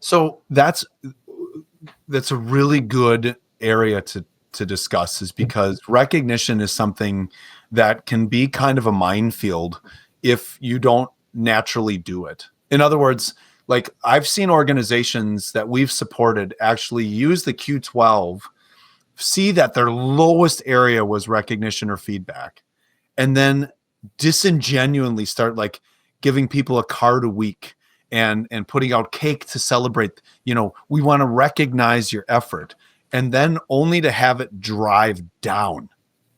So that's a really good area to discuss, is because recognition is something that can be kind of a minefield if you don't naturally do it. In other words, like I've seen organizations that we've supported actually use the Q12 see that their lowest area was recognition or feedback, and then disingenuously start like giving people a card a week and putting out cake to celebrate, we want to recognize your effort, and then only to have it drive down.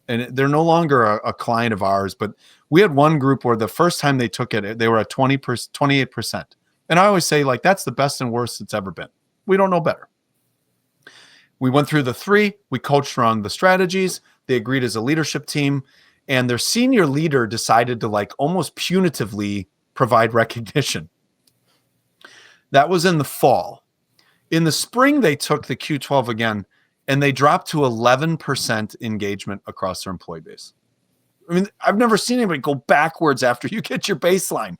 And they're no longer a client of ours, but we had one group where the first time they took it, they were at 28%. And I always say, like, that's the best and worst it's ever been. We don't know better. We went through the 3, we coached around the strategies, they agreed as a leadership team, and their senior leader decided to like almost punitively provide recognition. That was in the fall. In the spring, they took the Q12 again, and they dropped to 11% engagement across their employee base. I mean, I've never seen anybody go backwards after you get your baseline.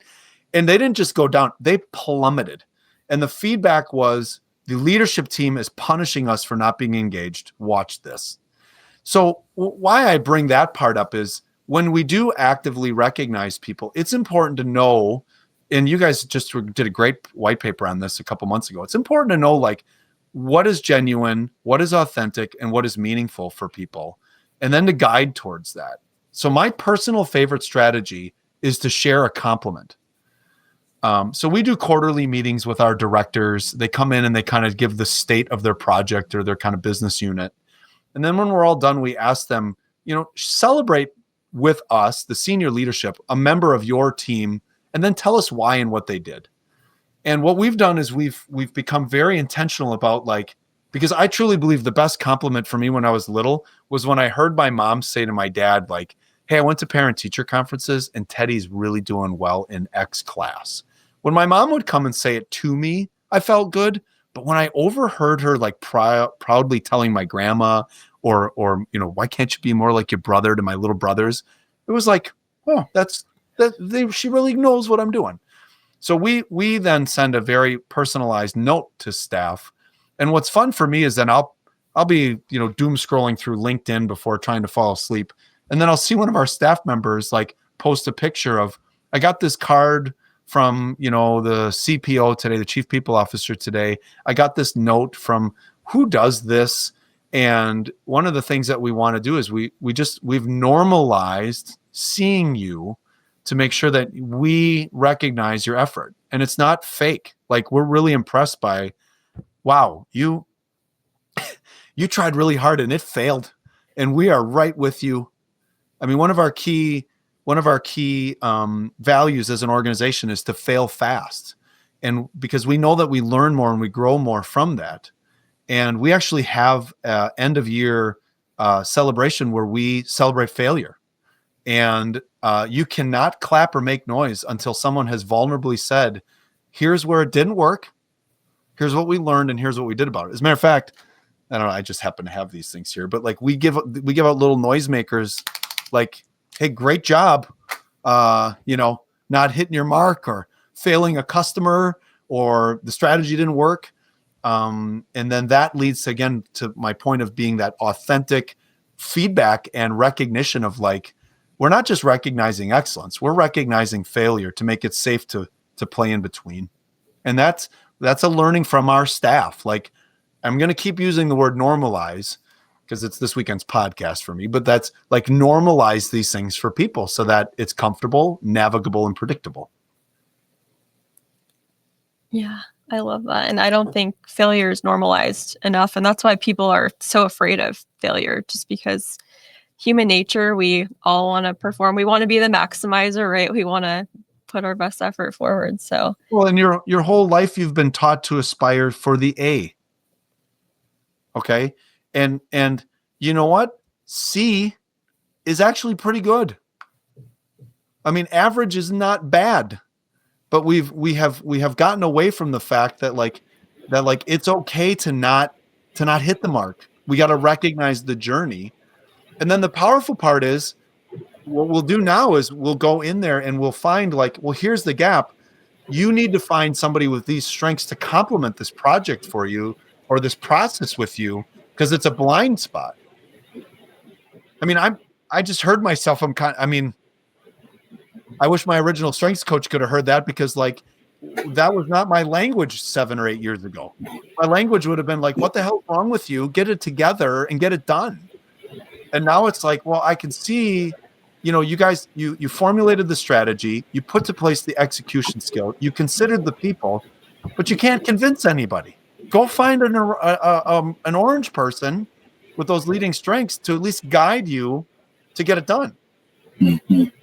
And they didn't just go down, they plummeted. And the feedback was, the leadership team is punishing us for not being engaged. Watch this. So why I bring that part up is when we do actively recognize people, it's important to know, and you guys just did a great white paper on this a couple months ago. It's important to know, like, what is genuine, what is authentic, and what is meaningful for people, and then to guide towards that. So my personal favorite strategy is to share a compliment. So we do quarterly meetings with our directors. They come in and they kind of give the state of their project or their kind of business unit. And then when we're all done, we ask them, celebrate with us, the senior leadership, a member of your team, and then tell us why and what they did. And what we've done is we've become very intentional about, like, because I truly believe the best compliment for me when I was little was when I heard my mom say to my dad, like, hey, I went to parent-teacher conferences and Teddy's really doing well in X class. When my mom would come and say it to me, I felt good. But when I overheard her like proudly telling my grandma or why can't you be more like your brother to my little brothers, it was like, oh, she really knows what I'm doing. So we then send a very personalized note to staff. And what's fun for me is then I'll be, doom scrolling through LinkedIn before trying to fall asleep. And then I'll see one of our staff members like post a picture of, I got this card from, the CPO today, the chief people officer today. I got this note from who does this. And one of the things that we want to do is we've normalized seeing you to make sure that we recognize your effort. And it's not fake. Like, we're really impressed by, wow, you tried really hard and it failed. And we are right with you. I mean, one of our key values as an organization is to fail fast. And because we know that we learn more and we grow more from that. And we actually have an end of year celebration where we celebrate failure. And you cannot clap or make noise until someone has vulnerably said, here's where it didn't work. Here's what we learned and here's what we did about it. As a matter of fact, I don't know, I just happen to have these things here, but like we give out little noisemakers like, hey, great job. Not hitting your mark or failing a customer or the strategy didn't work. And then that leads again to my point of being that authentic feedback and recognition of, like, we're not just recognizing excellence, we're recognizing failure to make it safe to play in between. And that's a learning from our staff. Like, I'm going to keep using the word normalize because it's this weekend's podcast for me, but that's like normalize these things for people so that it's comfortable, navigable, and predictable. Yeah, I love that. And I don't think failure is normalized enough. And that's why people are so afraid of failure, just because human nature, we all want to perform. We want to be the maximizer, right? We want to put our best effort forward. So, well, in your whole life, you've been taught to aspire for the A. Okay. And you know what? C is actually pretty good. I mean, average is not bad, but we have gotten away from the fact that it's okay to not hit the mark. We got to recognize the journey. And then the powerful part is what we'll do now is we'll go in there and we'll find, like, well, here's the gap. You need to find somebody with these strengths to complement this project for you or this process with you, because it's a blind spot. I mean, I just heard myself. I wish my original strengths coach could have heard that, because, like, that was not my language 7 or 8 years ago. My language would have been like, what the hell's wrong with you? Get it together and get it done. And now it's like, well, I can see, you guys, you formulated the strategy, you put to place the execution skill, you considered the people, but you can't convince anybody. Go find an orange person with those leading strengths to at least guide you to get it done.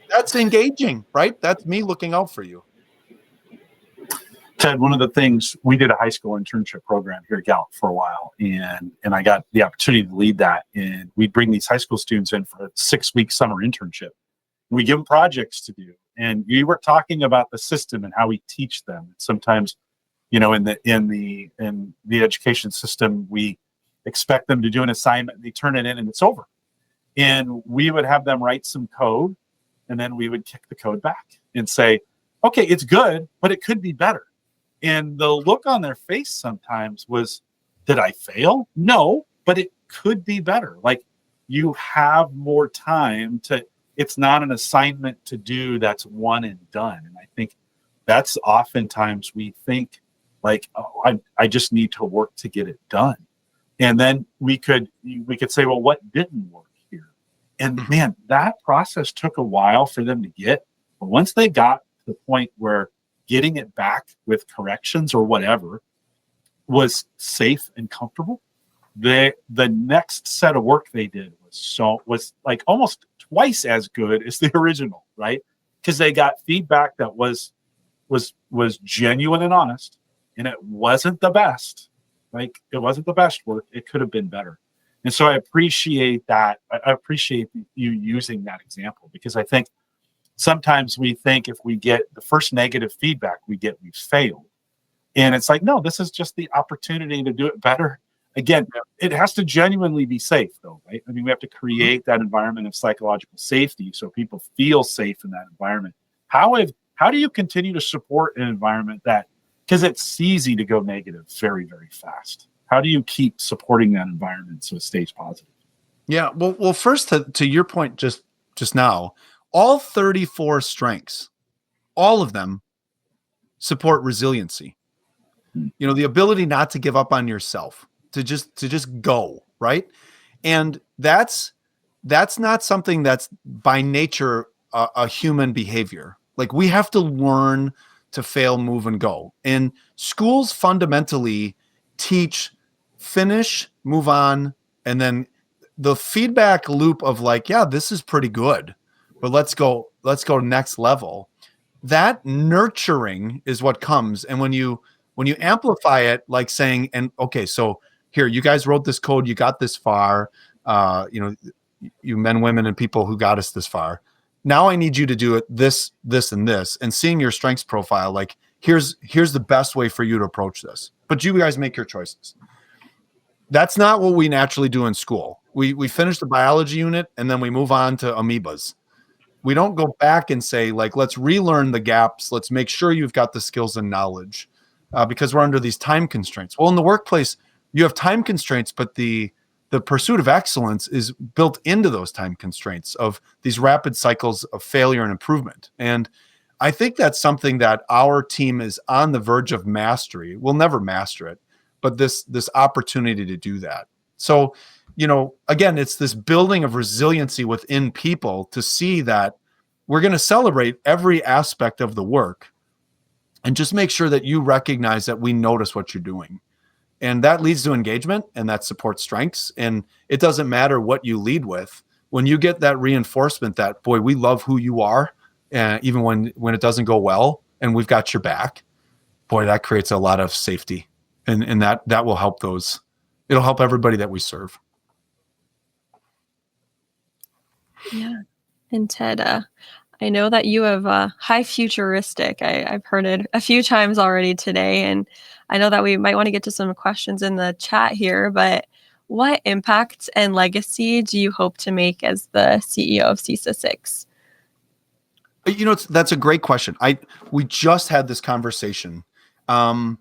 That's engaging, right? That's me looking out for you. Ted, one of the things, we did a high school internship program here at Gallup for a while, and I got the opportunity to lead that. And we'd bring these high school students in for a 6-week summer internship. We give them projects to do, and we were talking about the system and how we teach them. Sometimes, in the education system, we expect them to do an assignment, they turn it in, and it's over. And we would have them write some code, and then we would kick the code back and say, okay, it's good, but it could be better. And the look on their face sometimes was, did I fail? No, but it could be better. Like, you have more time it's not an assignment to do that's one and done. And I think that's oftentimes we think like, oh, I just need to work to get it done. And then we could say, well, what didn't work here? And man, that process took a while for them to get. But once they got to the point where getting it back with corrections or whatever was safe and comfortable, the next set of work they did was like almost twice as good as the original, right? Because they got feedback that was genuine and honest, and it wasn't the best. Like, it wasn't the best work. It could have been better. And so I appreciate that. I appreciate you using that example, because I think sometimes we think if we get the first negative feedback we failed. And it's like, no, this is just the opportunity to do it better. Again, it has to genuinely be safe, though, right? I mean, we have to create that environment of psychological safety so people feel safe in that environment. How do you continue to support an environment that, because it's easy to go negative very, very fast. How do you keep supporting that environment so it stays positive? Yeah, well, first to your point just now, all 34 strengths, all of them support resiliency. The ability not to give up on yourself, to just go, right? And that's not something that's by nature a human behavior. Like, we have to learn to fail, move, and go. And schools fundamentally teach finish, move on, and then the feedback loop of like, yeah, this is pretty good, but let's go next level. That nurturing is what comes. And when you amplify it, like saying, and okay, so here, you guys wrote this code, you got this far, you men, women, and people who got us this far. Now I need you to do it this, and this, and seeing your strengths profile, like, here's the best way for you to approach this. But you guys make your choices. That's not what we naturally do in school. We finish the biology unit and then we move on to amoebas. We don't go back and say, like, let's relearn the gaps. Let's make sure you've got the skills and knowledge, because we're under these time constraints. Well, in the workplace, you have time constraints, but the pursuit of excellence is built into those time constraints of these rapid cycles of failure and improvement. And I think that's something that our team is on the verge of mastery. We'll never master it, but this opportunity to do that. So, again, it's this building of resiliency within people to see that we're going to celebrate every aspect of the work and just make sure that you recognize that we notice what you're doing. And that leads to engagement, and that supports strengths. And it doesn't matter what you lead with. When you get that reinforcement that, boy, we love who you are, even when it doesn't go well and we've got your back, boy, that creates a lot of safety. And that will help it'll help everybody that we serve. Yeah. And Ted, I know that you have high futuristic. I've heard it a few times already today, and I know that we might want to get to some questions in the chat here, but what impact and legacy do you hope to make as the CEO of CESA 6? That's a great question. We just had this conversation. My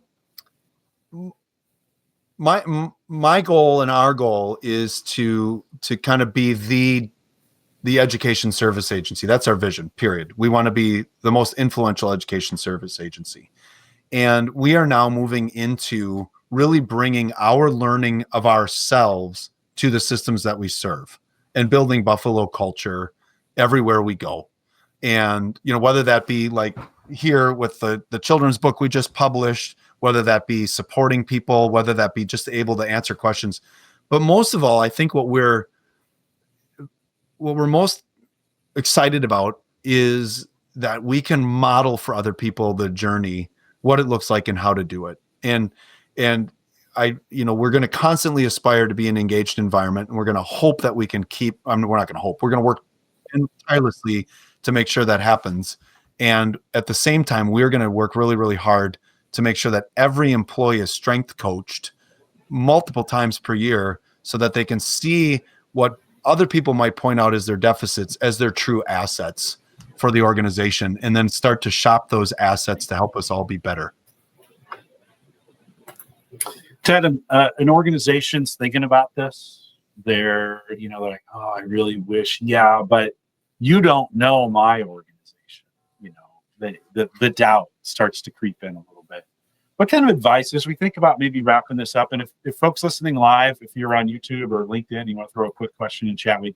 goal and our goal is to kind of be the education service agency. That's our vision, period. We want to be the most influential education service agency. And we are now moving into really bringing our learning of ourselves to the systems that we serve and building Buffalo culture everywhere we go. And, whether that be like here with the children's book we just published, whether that be supporting people, whether that be just able to answer questions. But most of all, I think what we're most excited about is that we can model for other people the journey, what it looks like and how to do it. And we're going to constantly aspire to be an engaged environment, and we're going to hope that we can keep, we're not going to hope, we're going to work tirelessly to make sure that happens. And at the same time, we're going to work really, really hard to make sure that every employee is strength coached multiple times per year so that they can see what other people might point out as their deficits as their true assets for the organization, and then start to shop those assets to help us all be better. Ted, an organization's thinking about this. They're like, oh, I really wish, yeah, but you don't know my organization. The doubt starts to creep in a little bit. What kind of advice, as we think about maybe wrapping this up, and if folks listening live, if you're on YouTube or LinkedIn, you want to throw a quick question in chat, we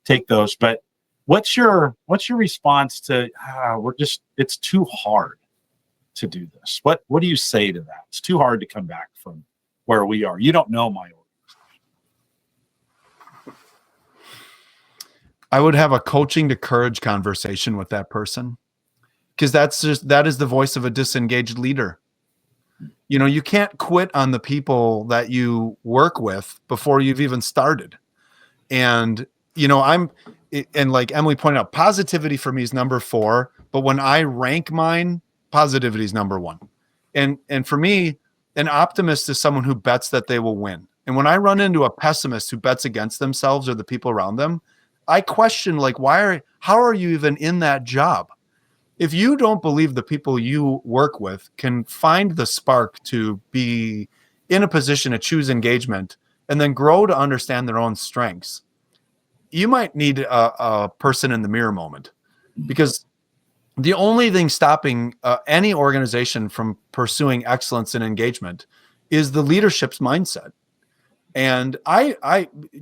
take those. But what's your response to it's too hard to do this? What do you say to that? It's too hard to come back from where we are. You don't know my organization. I would have a coaching to courage conversation with that person, because that is the voice of a disengaged leader. You can't quit on the people that you work with before you've even started. And, and like Emily pointed out, positivity for me is number 4, but when I rank mine, positivity is number 1. And for me, an optimist is someone who bets that they will win. And when I run into a pessimist who bets against themselves or the people around them, I question, like, how are you even in that job? If you don't believe the people you work with can find the spark to be in a position to choose engagement and then grow to understand their own strengths, you might need a person in the mirror moment, because the only thing stopping any organization from pursuing excellence in engagement is the leadership's mindset. And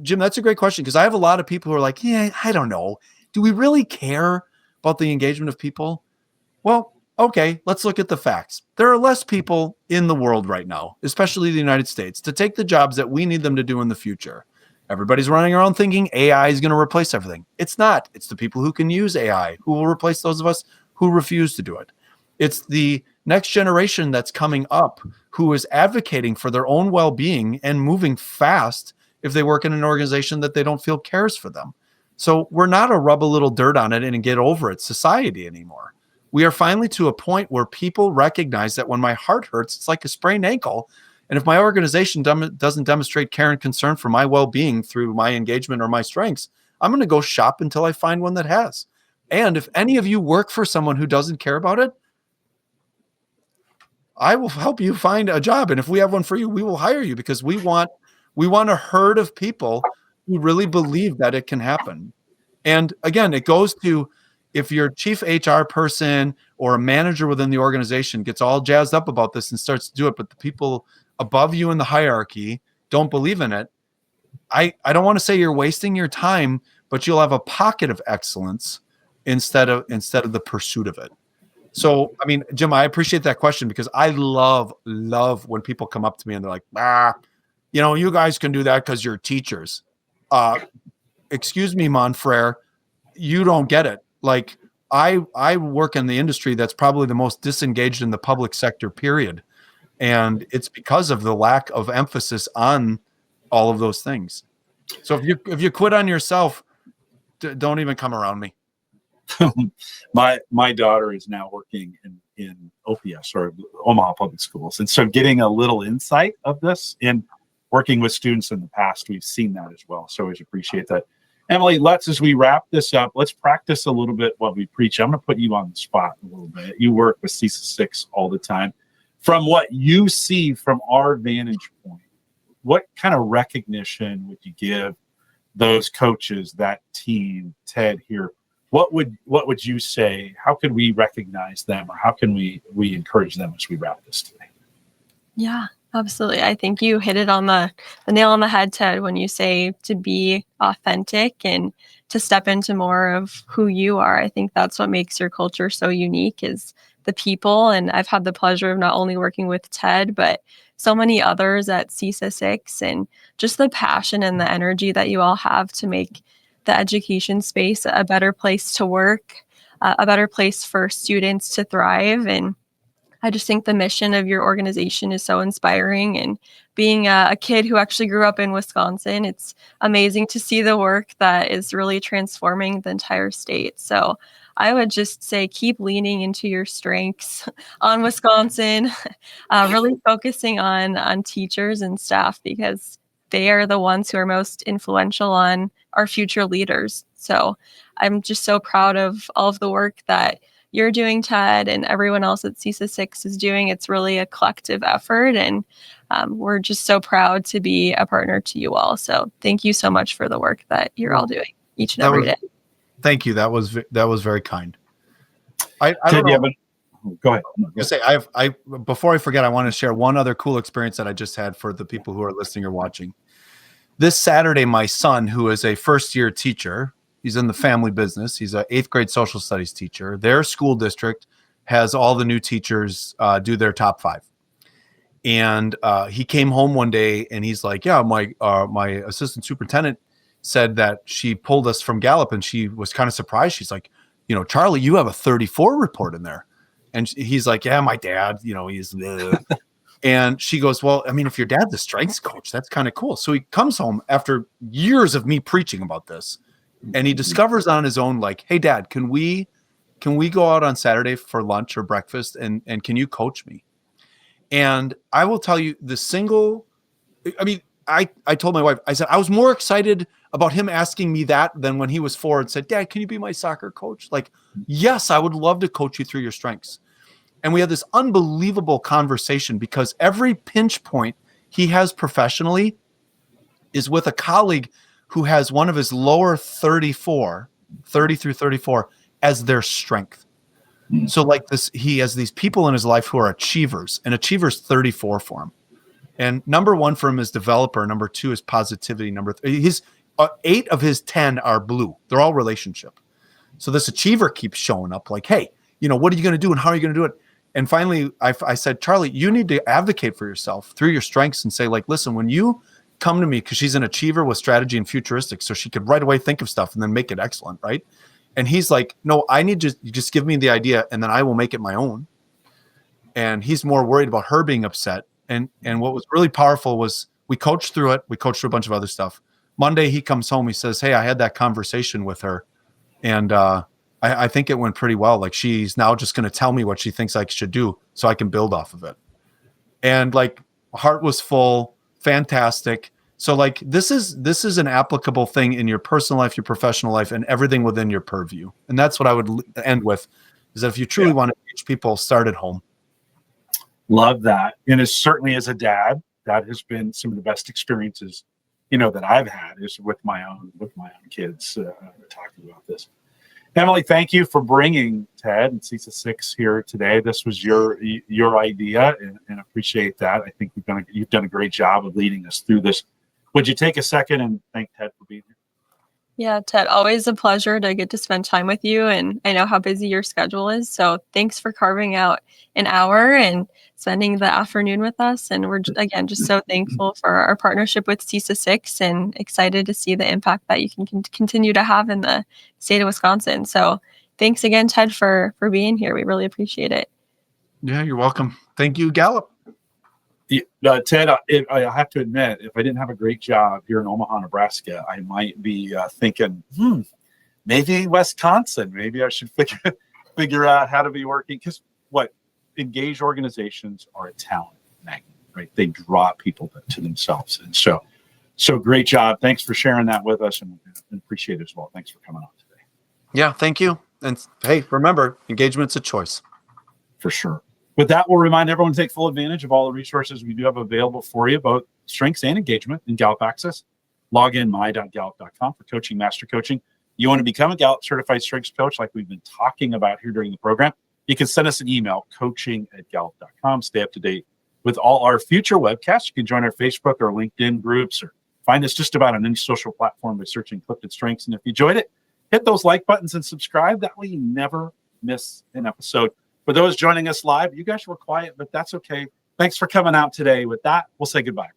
Jim, that's a great question, because I have a lot of people who are like, yeah, I don't know. Do we really care about the engagement of people? Well, okay, let's look at the facts. There are less people in the world right now, especially the United States, to take the jobs that we need them to do in the future. Everybody's running around thinking AI is going to replace everything. It's not. It's the people who can use AI who will replace those of us who refuse to do it. It's the next generation that's coming up who is advocating for their own well-being and moving fast if they work in an organization that they don't feel cares for them. So we're not a rub a little dirt on it and get over it society anymore. We are finally to a point where people recognize that when my heart hurts, it's like a sprained ankle. And if my organization doesn't demonstrate care and concern for my well-being through my engagement or my strengths, I'm going to go shop until I find one that has. And if any of you work for someone who doesn't care about it, I will help you find a job. And if we have one for you, we will hire you, because we want a herd of people who really believe that it can happen. And again, it goes to, if your chief HR person or a manager within the organization gets all jazzed up about this and starts to do it, but the people above you in the hierarchy don't believe in it, I don't want to say you're wasting your time, but you'll have a pocket of excellence instead of the pursuit of it. So, I mean, Jim, I appreciate that question, because I love when people come up to me and they're like, you guys can do that because you're teachers. Excuse me, mon frere, you don't get it. Like, I work in the industry that's probably the most disengaged in the public sector, period. And it's because of the lack of emphasis on all of those things. So if you quit on yourself, don't even come around me. My daughter is now working in OPS, or Omaha Public Schools. And so getting a little insight of this in working with students in the past, we've seen that as well. So I always appreciate that. Emily, as we wrap this up, let's practice a little bit what we preach. I'm going to put you on the spot a little bit. You work with CESA 6 all the time. From what you see from our vantage point, what kind of recognition would you give those coaches, that team, Ted here? what would you say? How could we recognize them, or how can we encourage them as we wrap this today? Yeah, absolutely. I think you hit it on the nail on the head, Ted, when you say to be authentic and to step into more of who you are. I think that's what makes your culture so unique, is the people. And I've had the pleasure of not only working with Ted, but so many others at CESA 6, and just the passion and the energy that you all have to make the education space a better place to work, a better place for students to thrive. And I just think the mission of your organization is so inspiring. And being a kid who actually grew up in Wisconsin, it's amazing to see the work that is really transforming the entire state. So I would just say keep leaning into your strengths on Wisconsin, really focusing on teachers and staff, because they are the ones who are most influential on our future leaders. So I'm just so proud of all of the work that you're doing, Ted, and everyone else at CESA 6 is doing. It's really a collective effort, and we're just so proud to be a partner to you all. So thank you so much for the work that you're all doing each and every day. Thank you. That was very kind. I Ted, don't know. go ahead. Just say I before I forget, I want to share one other cool experience that I just had for the people who are listening or watching. This Saturday, my son, who is a first-year teacher, he's in the family business. He's an 8th grade social studies teacher. Their school district has all the new teachers do their top 5. And he came home one day and he's like, yeah, my assistant superintendent said that she pulled us from Gallup, and she was kind of surprised. She's like, Charlie, you have a 34 report in there. And he's like, yeah, my dad, he's and she goes, well, I mean, if your dad's a strengths coach, that's kind of cool. So he comes home after years of me preaching about this, and he discovers on his own, like, hey, Dad, can we go out on Saturday for lunch or breakfast, and can you coach me? And I will tell you, I told my wife, I said, I was more excited about him asking me that than when he was 4 and said, Dad, can you be my soccer coach? Like, yes, I would love to coach you through your strengths. And we had this unbelievable conversation, because every pinch point he has professionally is with a colleague who has one of his lower 30 through 34 as their strength. So like this, he has these people in his life who are achievers, and achievers 34 for him. And number 1 for him is developer. Number 2 is positivity. Number 3, his 8 of his 10 are blue. They're all relationship. So this achiever keeps showing up like, hey, what are you going to do and how are you going to do it? And finally, I said, Charlie, you need to advocate for yourself through your strengths and say, like, listen, when you come to me, because she's an achiever with strategy and futuristic, so she could right away think of stuff and then make it excellent, right? And he's like, no, I need you just give me the idea and then I will make it my own. And he's more worried about her being upset. And what was really powerful was we coached through it. We coached through a bunch of other stuff. Monday, he comes home. He says, hey, I had that conversation with her. And I think it went pretty well. Like, she's now just going to tell me what she thinks I should do so I can build off of it. And like, heart was full, fantastic. So like, this is an applicable thing in your personal life, your professional life, and everything within your purview. And that's what I would end with, is that if you truly want to teach people, start at home. Love that. And it certainly, as a dad, that has been some of the best experiences, that I've had, is with my own kids talking about this. Emily, thank you for bringing Ted and CESA 6 here today. This was your idea, and appreciate that. I think you've done a great job of leading us through this. Would you take a second and thank Ted for being here? Yeah, Ted, always a pleasure to get to spend time with you. And I know how busy your schedule is. So thanks for carving out an hour and spending the afternoon with us. And we're, again, just so thankful for our partnership with CESA 6 and excited to see the impact that you can continue to have in the state of Wisconsin. So thanks again, Ted, for being here. We really appreciate it. Yeah, you're welcome. Thank you, Gallup. Ted, I have to admit, if I didn't have a great job here in Omaha, Nebraska, I might be thinking, maybe Wisconsin. Maybe I should figure out how to be working. Because engaged organizations are a talent magnet, right? They draw people to themselves. And so great job. Thanks for sharing that with us, and appreciate it as well. Thanks for coming on today. Yeah, thank you. And hey, remember, engagement's a choice. For sure. With that, we'll remind everyone to take full advantage of all the resources we do have available for you, both strengths and engagement in Gallup Access. Log in my.gallup.com for coaching, master coaching, You want to become a Gallup certified strengths coach like we've been talking about here during the program, you can send us an email, coaching@gallup.com. Stay up to date with all our future webcasts. You can join our Facebook or LinkedIn groups, or find us just about on any social platform by searching Clifton Strengths. And if you enjoyed it, hit those like buttons and subscribe. That way you never miss an episode. For those joining us live, you guys were quiet, but that's okay. Thanks for coming out today. With that, we'll say goodbye.